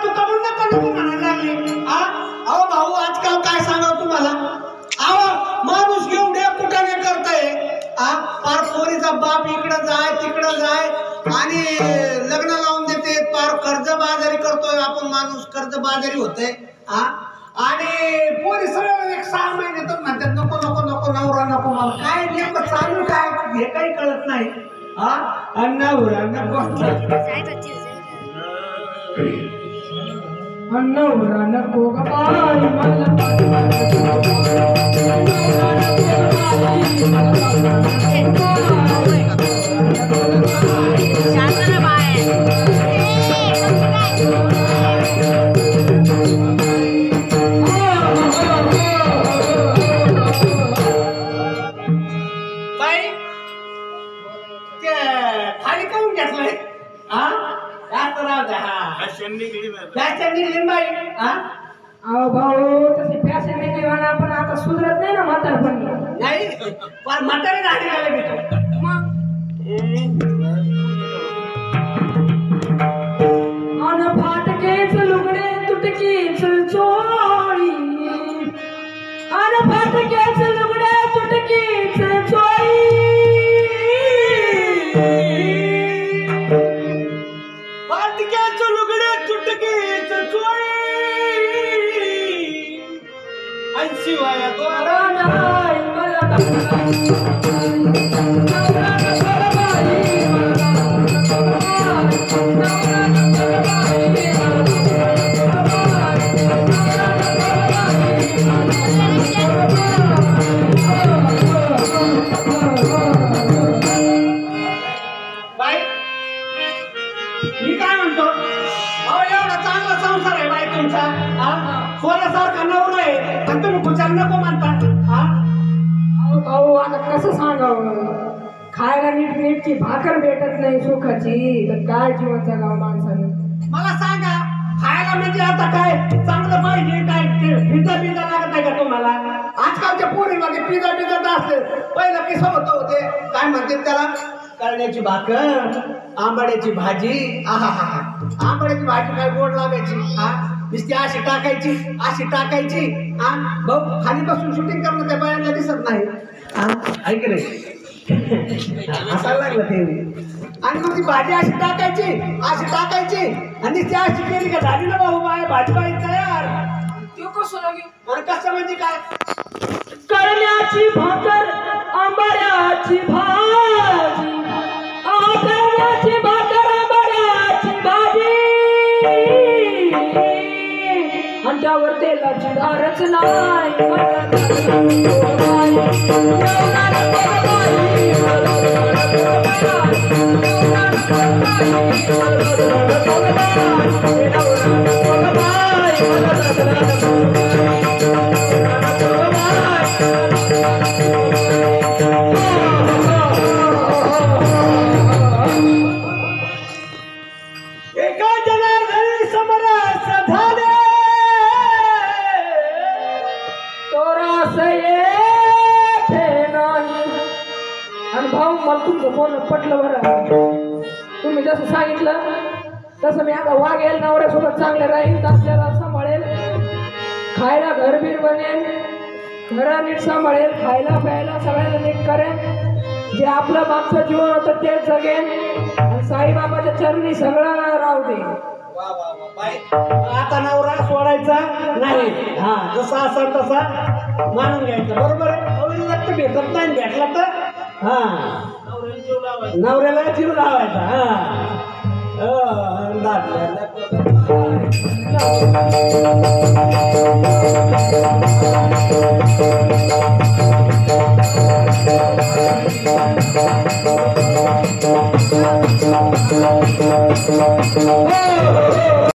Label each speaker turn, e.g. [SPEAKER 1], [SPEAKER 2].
[SPEAKER 1] तू कबूल नको नको म्हणायला लागली. अहो भाऊ आजकाल काय सांगावं तुम्हाला. अहो माणूस एवढ्या कुठाने करताय. पार पोरीचा बाप इकडं जाय तिकडं जाय आणि लग्न लावून देते. पार कर्जबाजारी करतोय आपण माणूस, कर्जबाजारी होतोय. आणि पोरी सरळ 1-6 महिने तर म्हणतात नको नको नको नवरा नको. मला काय नेमकं चालू काय हे काही कळत नाही. नवरा नको
[SPEAKER 2] नवरा नको ग बाई मला
[SPEAKER 1] खाली काऊन घेतलंय.
[SPEAKER 2] अहो भाऊ तसे फॅशन निघली म्हणा पण आता सुधरत नाही ना म्हातारपणी.
[SPEAKER 1] नाही पण म्हातारी गाडी घालायला घेतो.
[SPEAKER 2] अन फाटकेच लुगडे तुटकीच चोळी. अन फाटकेच लुगडे तुटकीच चोळी.
[SPEAKER 1] फाटक्याचं लुगडे तुटकीच चोळी आणि शिवाया दोरा
[SPEAKER 2] नाही मला
[SPEAKER 1] बाई मी काय म्हणतो. अहो एवढा चांगला संसार आहे बाई तुमचा. सोन्यासारखा नवरा आहे आणि तुम्ही खुशाल नको म्हणता.
[SPEAKER 2] अहो भाऊ आता कसं सांगावं. खायला नीटकी भाकर भेटत नाही सुखाची तर काय जीवन जगावं माणसाने.
[SPEAKER 1] मला सांगा खायला म्हणजे आता काय चांगलं पाहिजे काय पिझ्झा पिझ्झा लागत आहे का तुम्हाला. आजकालच्या पोरीमध्ये पिझ्झा पिझ्झा असते. पहिलं कसं होते काय म्हणते त्याला कळण्याची भाकर आंबाड्याची भाजी. आंबाड्याची भाजी काय गोड लागायची. नुसती अशी टाकायची. भाऊ खाली बसून शूटिंग करणं त्या बायांना दिसत नाही. ऐक रे हसायला लागलं ते. आणि मग ती भाजी अशी टाकायची आणि ती अशी केली का झाली ना भाऊ बाय भाजी तयार.
[SPEAKER 2] तो कसं लागे
[SPEAKER 1] आणि कसं म्हणजे काय
[SPEAKER 2] करण्याची भाकर आंबाड्याची भाजी. करण्याची भाकर आंबाड्याची भाजी आणि त्यावर तेलाची धारच नाही.
[SPEAKER 1] एका जनार्दनी समरस झाले
[SPEAKER 2] तोरास येथे नाही. आणि भाऊ मला तुमचं बोलणं पटलं बरं. तुम्ही जसं सांगितलं तसं मी आता वागेल नवऱ्यासोबत चांगलं राहील आपल्याला सांभाळेल. खायला घरबीर बनेल घरा नीट सांभाळेल. खायला प्यायला सगळ्यांना नीट करेन. जे आपलं मागचं जीवन होतं तेच जगेन. आणि साईबाबाच्या चरणी सगळं राहू दे.
[SPEAKER 1] आता नवरा सोडायचा नाही. जसा असेल तसा मानून घ्यायचा. बरोबर आहे. नवऱ्याला भेटत नाही भेटला तर नवऱ्याला जीव लावायचा.